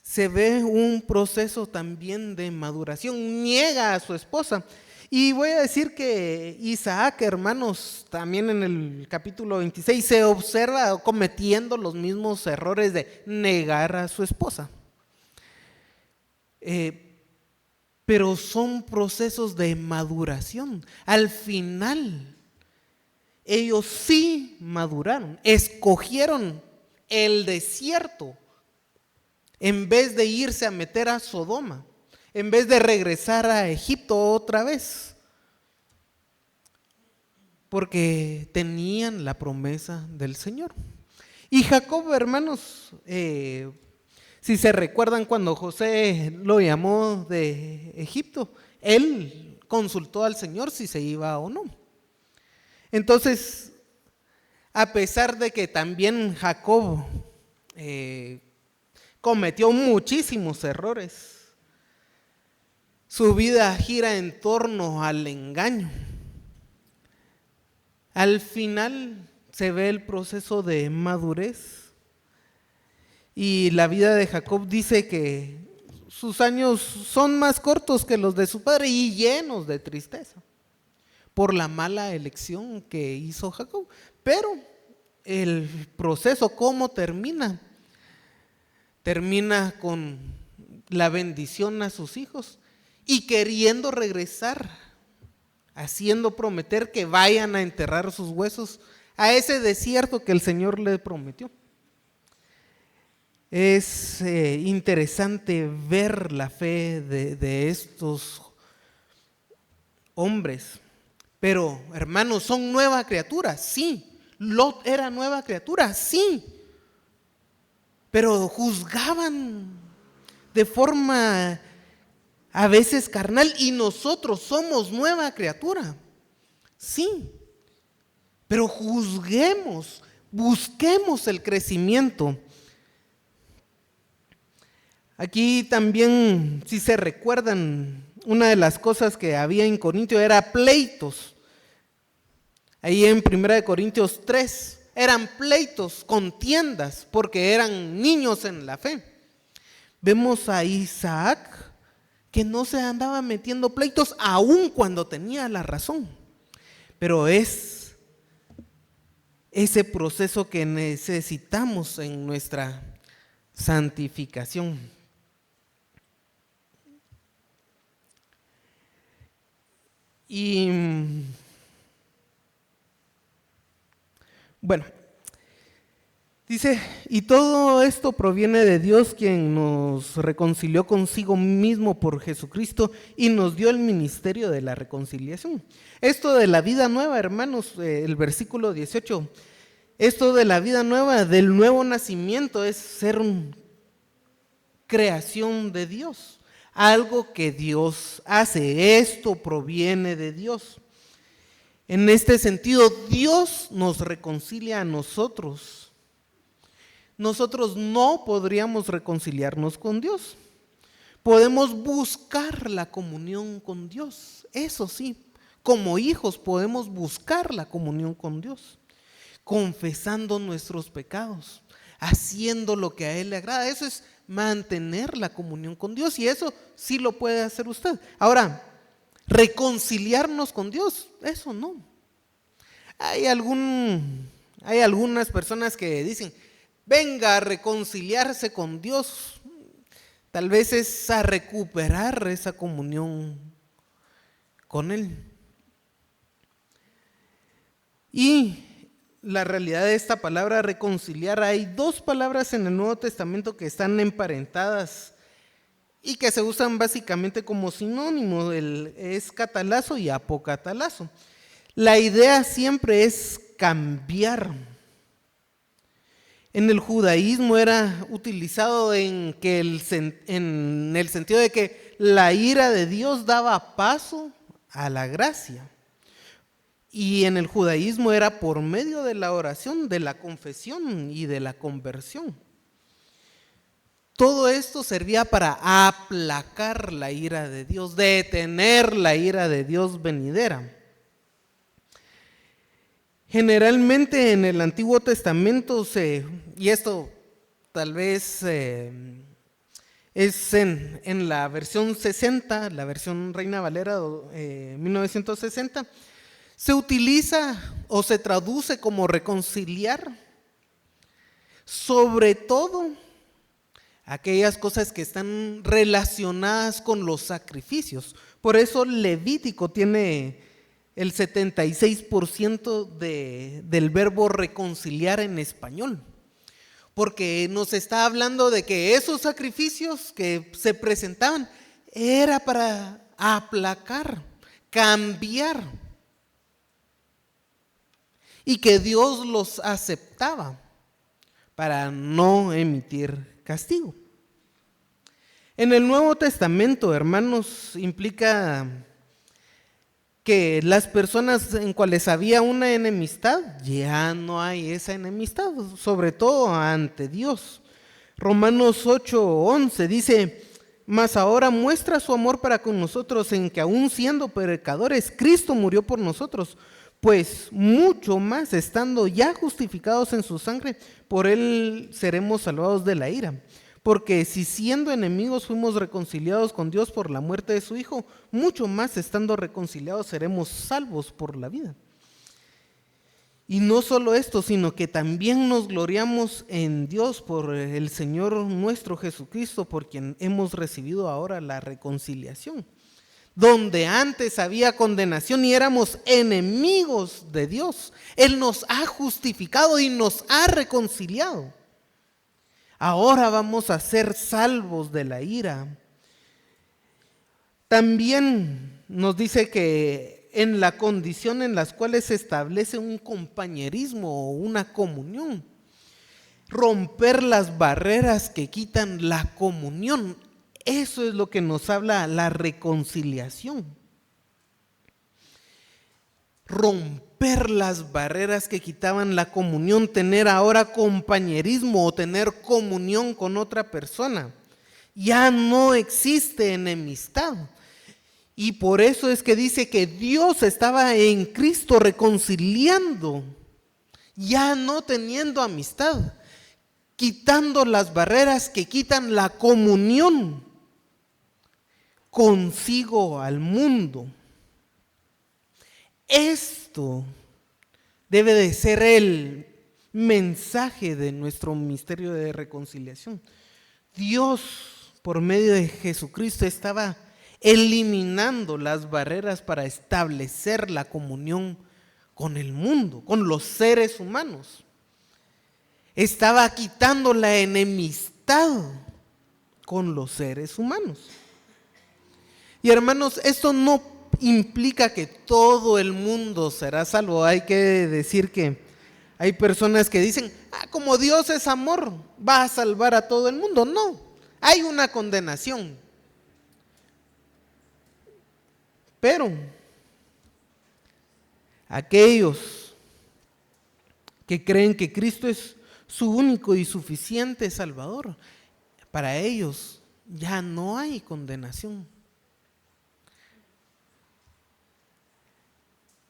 Se ve un proceso también de maduración. Niega a su esposa. Y voy a decir que Isaac, hermanos, también en el capítulo 26 se observa cometiendo los mismos errores de negar a su esposa. Pero son procesos de maduración. Al final, ellos sí maduraron, escogieron el desierto en vez de irse a meter a Sodoma, en vez de regresar a Egipto otra vez, porque tenían la promesa del Señor. Y Jacob, hermanos, si se recuerdan cuando José lo llamó de Egipto, él consultó al Señor si se iba o no. Entonces, a pesar de que también Jacob cometió muchísimos errores, su vida gira en torno al engaño. Al final se ve el proceso de madurez y la vida de Jacob dice que sus años son más cortos que los de su padre y llenos de tristeza por la mala elección que hizo Jacob. Pero el proceso, ¿cómo termina? Termina con la bendición a sus hijos y queriendo regresar, haciendo prometer que vayan a enterrar sus huesos a ese desierto que el Señor le prometió. Es interesante ver la fe de estos hombres. Pero, hermanos, ¿son nueva criatura? Sí. Lot era nueva criatura, sí. Pero juzgaban de forma a veces carnal y nosotros somos nueva criatura, sí. Pero juzguemos, busquemos el crecimiento. Aquí también, si se recuerdan, una de las cosas que había en Corintio era pleitos. Ahí en 1 Corintios 3 eran pleitos, contiendas, porque eran niños en la fe. Vemos a Isaac que no se andaba metiendo pleitos aun cuando tenía la razón. Pero es ese proceso que necesitamos en nuestra santificación. Y bueno, Dice, y todo esto proviene de Dios, quien nos reconcilió consigo mismo por Jesucristo y nos dio el ministerio de la reconciliación. Esto de la vida nueva, hermanos, el versículo 18, esto de la vida nueva, del nuevo nacimiento, es ser una creación de Dios, algo que Dios hace. Esto proviene de Dios. En este sentido, Dios nos reconcilia a nosotros. Nosotros no podríamos reconciliarnos con Dios. Podemos buscar la comunión con Dios, eso sí, como hijos podemos buscar la comunión con Dios, confesando nuestros pecados, haciendo lo que a Él le agrada. Eso es mantener la comunión con Dios, y eso sí lo puede hacer usted. Ahora, reconciliarnos con Dios, eso no. Hay algunas personas que dicen, venga a reconciliarse con Dios. Tal vez es a recuperar esa comunión con Él. Y la realidad de esta palabra reconciliar, hay dos palabras en el Nuevo Testamento que están emparentadas y que se usan básicamente como sinónimo, es catalazo y apocatalazo. La idea siempre es cambiar. En el judaísmo era utilizado en el sentido de que la ira de Dios daba paso a la gracia. Y en el judaísmo era por medio de la oración, de la confesión y de la conversión. Todo esto servía para aplacar la ira de Dios, detener la ira de Dios venidera. Generalmente en el Antiguo Testamento y esto tal vez es en la versión 60, la versión Reina Valera 1960, se utiliza o se traduce como reconciliar, sobre todo aquellas cosas que están relacionadas con los sacrificios. Por eso Levítico tiene el 76% del verbo reconciliar en español, porque nos está hablando de que esos sacrificios que se presentaban era para aplacar, cambiar, y que Dios los aceptaba para no emitir castigo. En el Nuevo Testamento, hermanos, implica que las personas en cuales había una enemistad, ya no hay esa enemistad, sobre todo ante Dios. Romanos 8:11 dice, mas ahora muestra su amor para con nosotros en que aún siendo pecadores, Cristo murió por nosotros, pues mucho más estando ya justificados en su sangre, por Él seremos salvados de la ira. Porque si siendo enemigos fuimos reconciliados con Dios por la muerte de su Hijo, mucho más estando reconciliados seremos salvos por la vida. Y no solo esto, sino que también nos gloriamos en Dios por el Señor nuestro Jesucristo, por quien hemos recibido ahora la reconciliación. Donde antes había condenación y éramos enemigos de Dios, Él nos ha justificado y nos ha reconciliado. Ahora vamos a ser salvos de la ira. También nos dice que en la condición en las cuales se establece un compañerismo o una comunión, romper las barreras que quitan la comunión, eso es lo que nos habla la reconciliación. Romper las barreras que quitaban la comunión, tener ahora compañerismo o tener comunión con otra persona. Ya no existe enemistad. Y por eso es que dice que Dios estaba en Cristo reconciliando, ya no teniendo amistad, quitando las barreras que quitan la comunión consigo al mundo. Esto debe de ser el mensaje de nuestro misterio de reconciliación. Dios, por medio de Jesucristo, estaba eliminando las barreras para establecer la comunión con el mundo, con los seres humanos. estaba quitando la enemistad con los seres humanos. Y hermanos, esto no implica que todo el mundo será salvo. Hay que decir que hay personas que dicen, como Dios es amor, va a salvar a todo el mundo. No, hay una condenación. Pero aquellos que creen que Cristo es su único y suficiente Salvador, para ellos ya no hay condenación.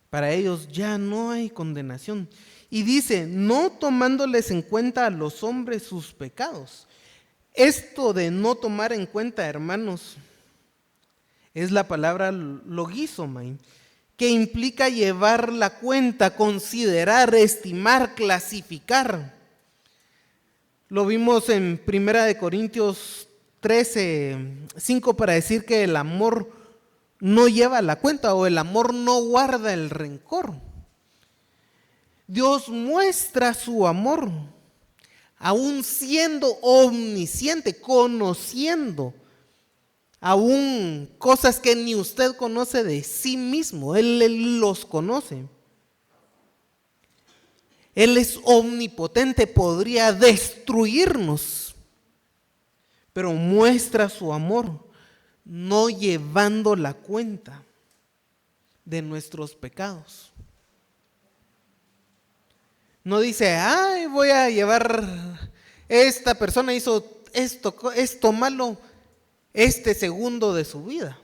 Para ellos ya no hay condenación. Y dice, no tomándoles en cuenta a los hombres sus pecados. Esto de no tomar en cuenta, hermanos, es la palabra logizomai, que implica llevar la cuenta, considerar, estimar, clasificar. Lo vimos en 1 Corintios 13:5 para decir que el amor no lleva la cuenta o el amor no guarda el rencor. Dios muestra su amor, aún siendo omnisciente, conociendo aún cosas que ni usted conoce de sí mismo. Él los conoce. Él es omnipotente, podría destruirnos, pero muestra su amor, no llevando la cuenta de nuestros pecados. No dice, voy a llevar, esta persona hizo esto malo este segundo de su vida.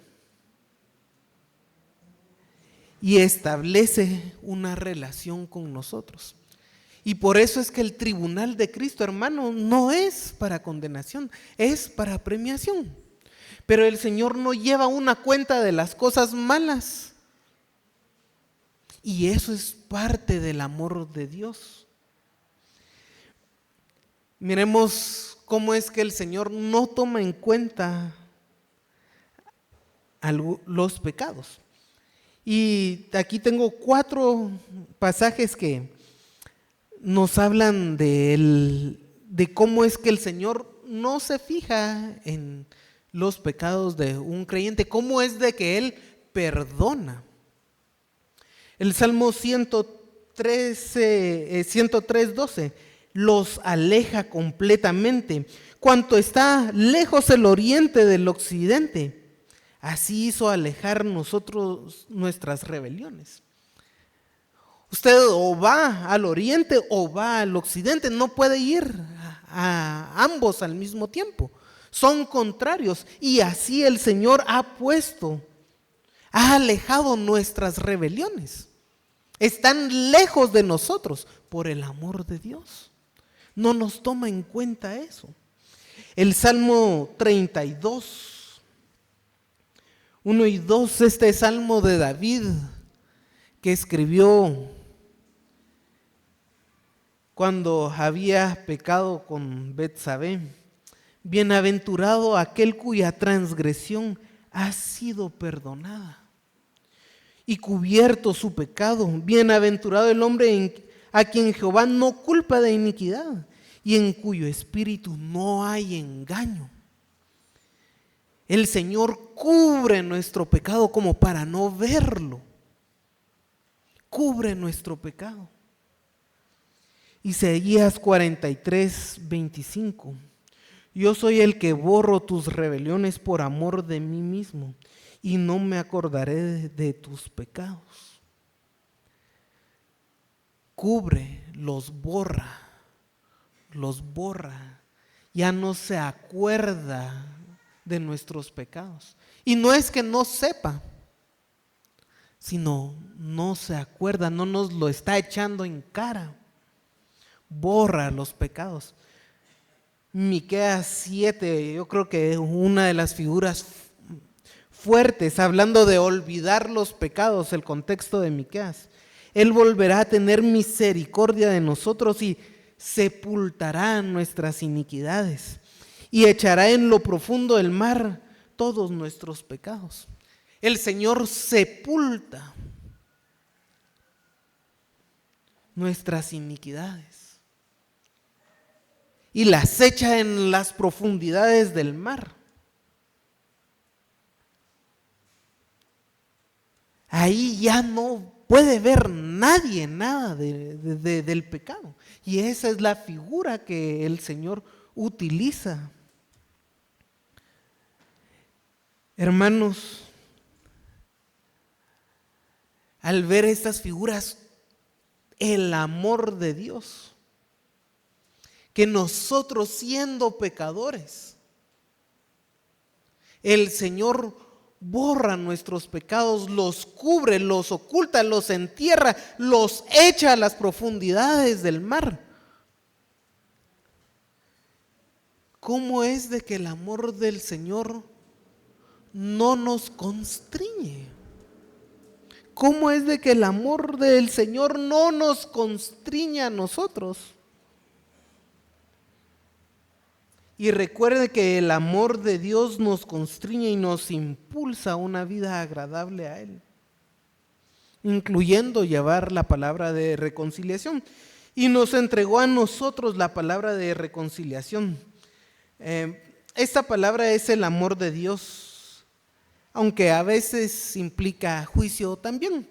Y establece una relación con nosotros. Y por eso es que el tribunal de Cristo, hermano, no es para condenación, es para premiación. Pero el Señor no lleva una cuenta de las cosas malas. Y eso es parte del amor de Dios. Miremos cómo es que el Señor no toma en cuenta los pecados. Y aquí tengo 4 pasajes que nos hablan de cómo es que el Señor no se fija en los pecados de un creyente, cómo es de que Él perdona. El Salmo 103:12 los aleja completamente. Cuanto está lejos el oriente del occidente, así hizo alejar nosotros nuestras rebeliones. Usted o va al oriente o va al occidente, no puede ir a ambos al mismo tiempo. Son contrarios y así el Señor ha alejado nuestras rebeliones. Están lejos de nosotros por el amor de Dios. No nos toma en cuenta eso. El Salmo 32, 1 y 2, este Salmo de David que escribió cuando había pecado con Betsabé. Bienaventurado aquel cuya transgresión ha sido perdonada y cubierto su pecado. Bienaventurado el hombre a quien Jehová no culpa de iniquidad y en cuyo espíritu no hay engaño. El Señor cubre nuestro pecado como para no verlo. Cubre nuestro pecado. Isaías 43:25. Yo soy el que borro tus rebeliones por amor de mí mismo y no me acordaré de tus pecados. Cubre, los borra. Ya no se acuerda de nuestros pecados. Y no es que no sepa, sino no se acuerda, no nos lo está echando en cara. Borra los pecados. Miqueas 7, yo creo que es una de las figuras fuertes, hablando de olvidar los pecados, el contexto de Miqueas. Él volverá a tener misericordia de nosotros y sepultará nuestras iniquidades y echará en lo profundo del mar todos nuestros pecados. El Señor sepulta nuestras iniquidades. y las echa en las profundidades del mar. Ahí ya no puede ver nadie nada del pecado. Y esa es la figura que el Señor utiliza. Hermanos, al ver estas figuras, el amor de Dios, que nosotros siendo pecadores, el Señor borra nuestros pecados, los cubre, los oculta, los entierra, los echa a las profundidades del mar. ¿Cómo es de que el amor del Señor no nos constriñe? ¿Cómo es de que el amor del Señor no nos constriñe a nosotros? Y recuerde que el amor de Dios nos constriñe y nos impulsa a una vida agradable a Él, incluyendo llevar la palabra de reconciliación. Y nos entregó a nosotros la palabra de reconciliación. Esta palabra es el amor de Dios, aunque a veces implica juicio también.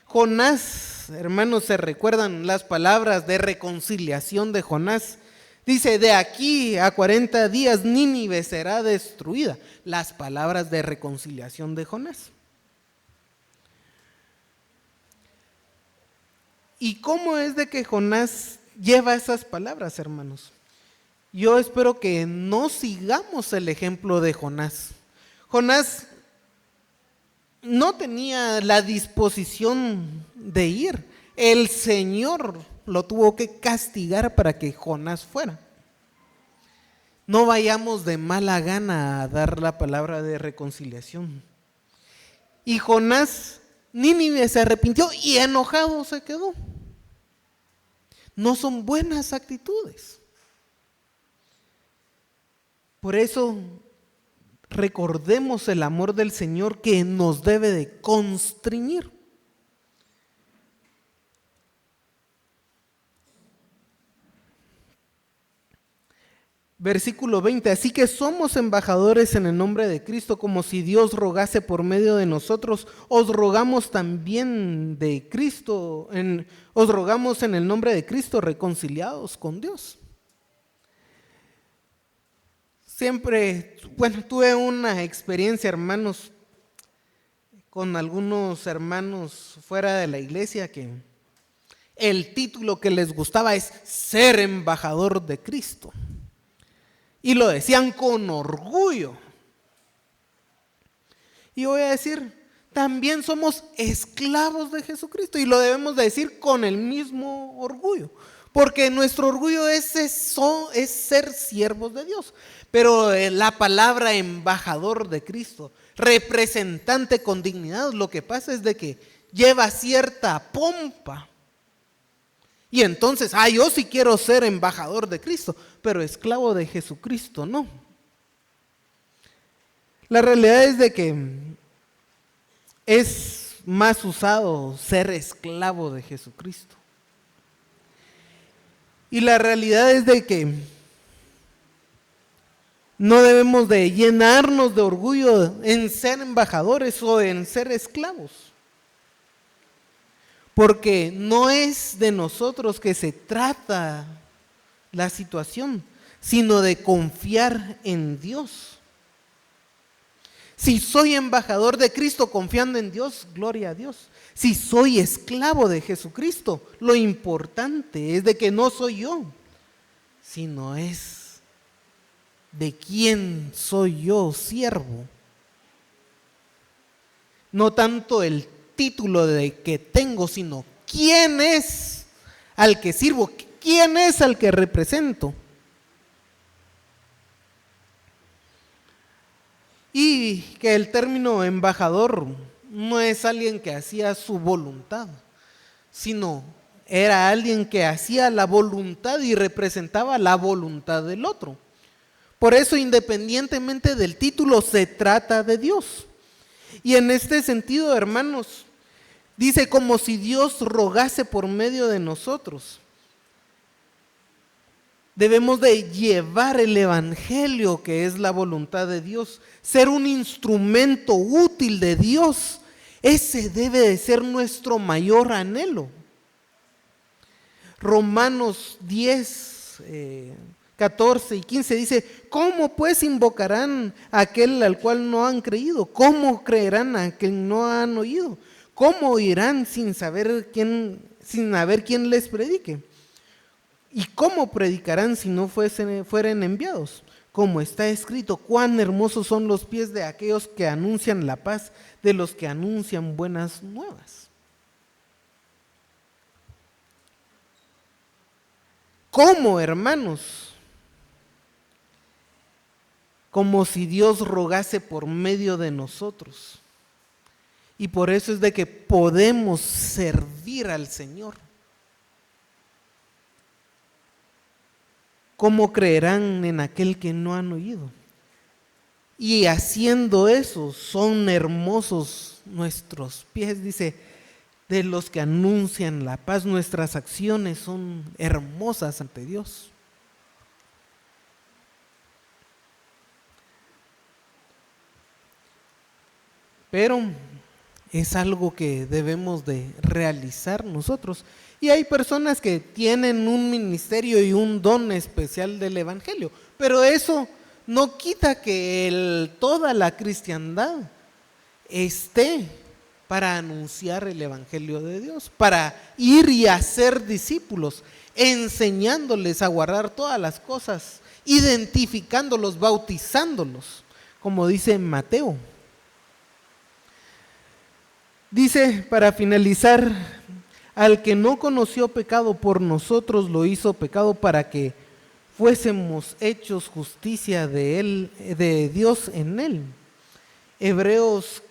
Jonás, hermanos, ¿se recuerdan las palabras de reconciliación de Jonás? Dice, de aquí a 40 días Nínive será destruida. Las palabras de reconciliación de Jonás. ¿Y cómo es de que Jonás lleva esas palabras, hermanos? Yo espero que no sigamos el ejemplo de Jonás. Jonás no tenía la disposición de ir. El Señor lo tuvo que castigar para que Jonás fuera. No vayamos de mala gana a dar la palabra de reconciliación. Y Jonás, Nínive se arrepintió y enojado se quedó. No son buenas actitudes. Por eso recordemos el amor del Señor que nos debe de constriñir. Versículo 20, así que somos embajadores en el nombre de Cristo, como si Dios rogase por medio de nosotros. Os rogamos también de Cristo, os rogamos en el nombre de Cristo, reconciliados con Dios. Siempre, tuve una experiencia, hermanos, con algunos hermanos fuera de la iglesia, que el título que les gustaba es ser embajador de Cristo. Y lo decían con orgullo. Y voy a decir, también somos esclavos de Jesucristo y lo debemos de decir con el mismo orgullo. Porque nuestro orgullo es ser siervos de Dios. Pero la palabra embajador de Cristo, representante con dignidad, lo que pasa es de que lleva cierta pompa. Y entonces, yo sí quiero ser embajador de Cristo, pero esclavo de Jesucristo, no. La realidad es de que es más usado ser esclavo de Jesucristo. Y la realidad es de que no debemos de llenarnos de orgullo en ser embajadores o en ser esclavos. Porque no es de nosotros que se trata la situación, sino de confiar en Dios. Si soy embajador de Cristo confiando en Dios, gloria a Dios. Si soy esclavo de Jesucristo, lo importante es de que no soy yo, sino es de quién soy yo, siervo. No tanto el título de que tengo, sino quién es al que sirvo, quién es al que represento. Y que el término embajador no es alguien que hacía su voluntad, sino era alguien que hacía la voluntad y representaba la voluntad del otro. Por eso, independientemente del título, se trata de Dios. Y en este sentido, hermanos, dice como si Dios rogase por medio de nosotros. Debemos de llevar el evangelio, que es la voluntad de Dios, ser un instrumento útil de Dios. Ese debe de ser nuestro mayor anhelo. Romanos 10, 14 y 15 dice: ¿cómo pues invocarán a aquel al cual no han creído? ¿Cómo creerán a quien no han oído? ¿Cómo oirán sin haber quien les predique? ¿Y cómo predicarán si no fueren enviados? Como está escrito: cuán hermosos son los pies de aquellos que anuncian la paz, de los que anuncian buenas nuevas. ¿Cómo, hermanos? Como si Dios rogase por medio de nosotros. Y por eso es de que podemos servir al Señor. ¿Cómo creerán en aquel que no han oído? Y haciendo eso, son hermosos nuestros pies, dice, de los que anuncian la paz. Nuestras acciones son hermosas ante Dios. Pero es algo que debemos de realizar nosotros. Y hay personas que tienen un ministerio y un don especial del evangelio, pero eso no quita que toda la cristiandad esté para anunciar el evangelio de Dios, para ir y hacer discípulos, enseñándoles a guardar todas las cosas, identificándolos, bautizándolos, como dice Mateo. Dice, para finalizar: al que no conoció pecado, por nosotros lo hizo pecado, para que fuésemos hechos justicia de él, de Dios en él. Hebreos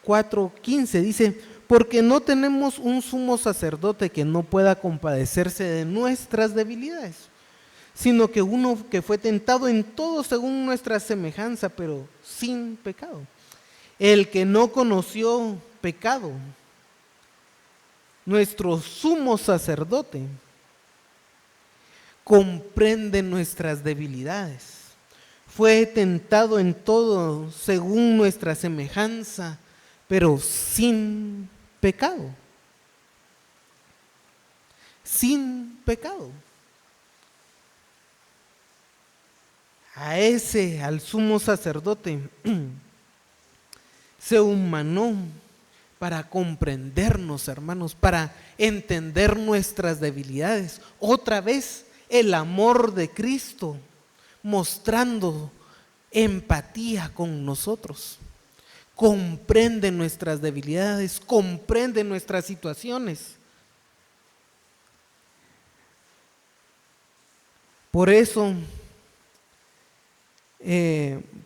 4:15 dice: porque no tenemos un sumo sacerdote que no pueda compadecerse de nuestras debilidades, sino que uno que fue tentado en todo según nuestra semejanza, pero sin pecado. El que no conoció pecado, nuestro sumo sacerdote, comprende nuestras debilidades, fue tentado en todo según nuestra semejanza, pero sin pecado. Sin pecado. Al sumo sacerdote se humanó para comprendernos, hermanos, para entender nuestras debilidades. Otra vez, el amor de Cristo mostrando empatía con nosotros. Comprende nuestras debilidades, comprende nuestras situaciones. Por eso,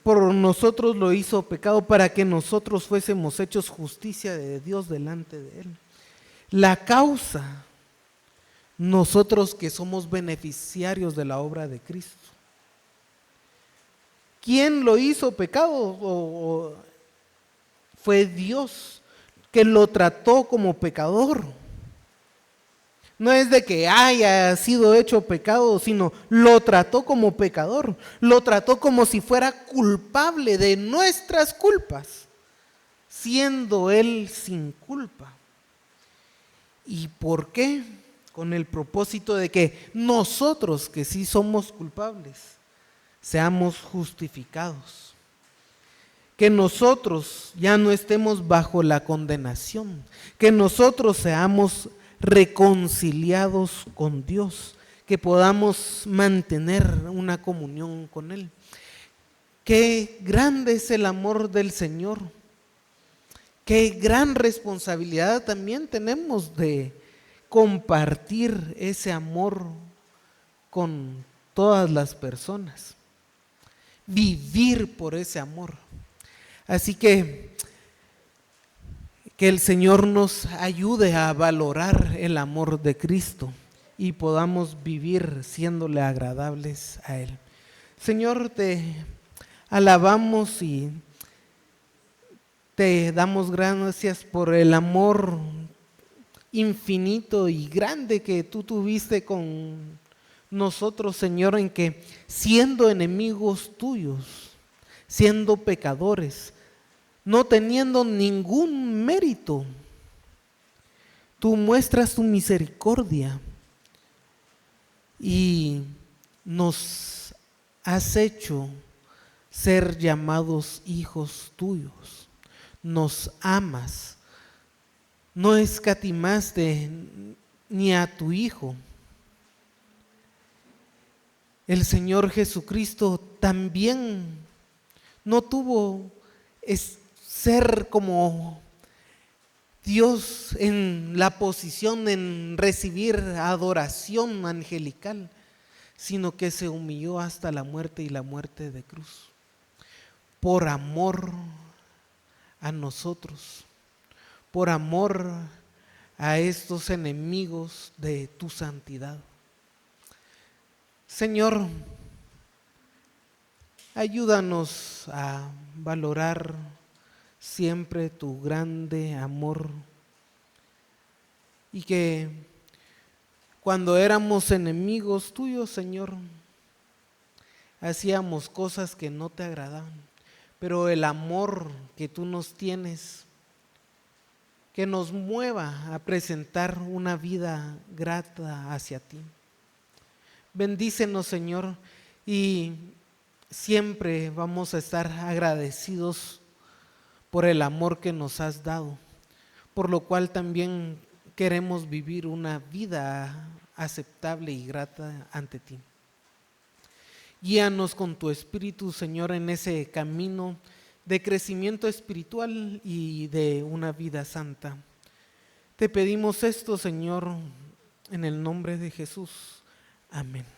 por nosotros lo hizo pecado, para que nosotros fuésemos hechos justicia de Dios delante de Él. La causa, nosotros que somos beneficiarios de la obra de Cristo. ¿Quién lo hizo pecado? Fue Dios, que lo trató como pecador. No es de que haya sido hecho pecado, sino lo trató como pecador. Lo trató como si fuera culpable de nuestras culpas, siendo Él sin culpa. ¿Y por qué? Con el propósito de que nosotros, que sí somos culpables, seamos justificados. Que nosotros ya no estemos bajo la condenación. Que nosotros seamos reconciliados con Dios, que podamos mantener una comunión con Él. Qué grande es el amor del Señor, qué gran responsabilidad también tenemos de compartir ese amor con todas las personas, vivir por ese amor. Así que el Señor nos ayude a valorar el amor de Cristo y podamos vivir siéndole agradables a Él. Señor, te alabamos y te damos gracias por el amor infinito y grande que tú tuviste con nosotros, Señor, en que siendo enemigos tuyos, siendo pecadores, no teniendo ningún mérito, tú muestras tu misericordia y nos has hecho ser llamados hijos tuyos. Nos amas, no escatimaste ni a tu Hijo. El Señor Jesucristo también no tuvo ser como Dios en la posición en recibir adoración angelical, sino que se humilló hasta la muerte y la muerte de cruz, por amor a nosotros, por amor a estos enemigos de tu santidad. Señor, ayúdanos a valorar siempre tu grande amor y que cuando éramos enemigos tuyos, Señor, hacíamos cosas que no te agradaban, pero el amor que tú nos tienes, que nos mueva a presentar una vida grata hacia ti. Bendícenos, Señor, y siempre vamos a estar agradecidos por el amor que nos has dado, por lo cual también queremos vivir una vida aceptable y grata ante ti. Guíanos con tu Espíritu, Señor, en ese camino de crecimiento espiritual y de una vida santa. Te pedimos esto, Señor, en el nombre de Jesús. Amén.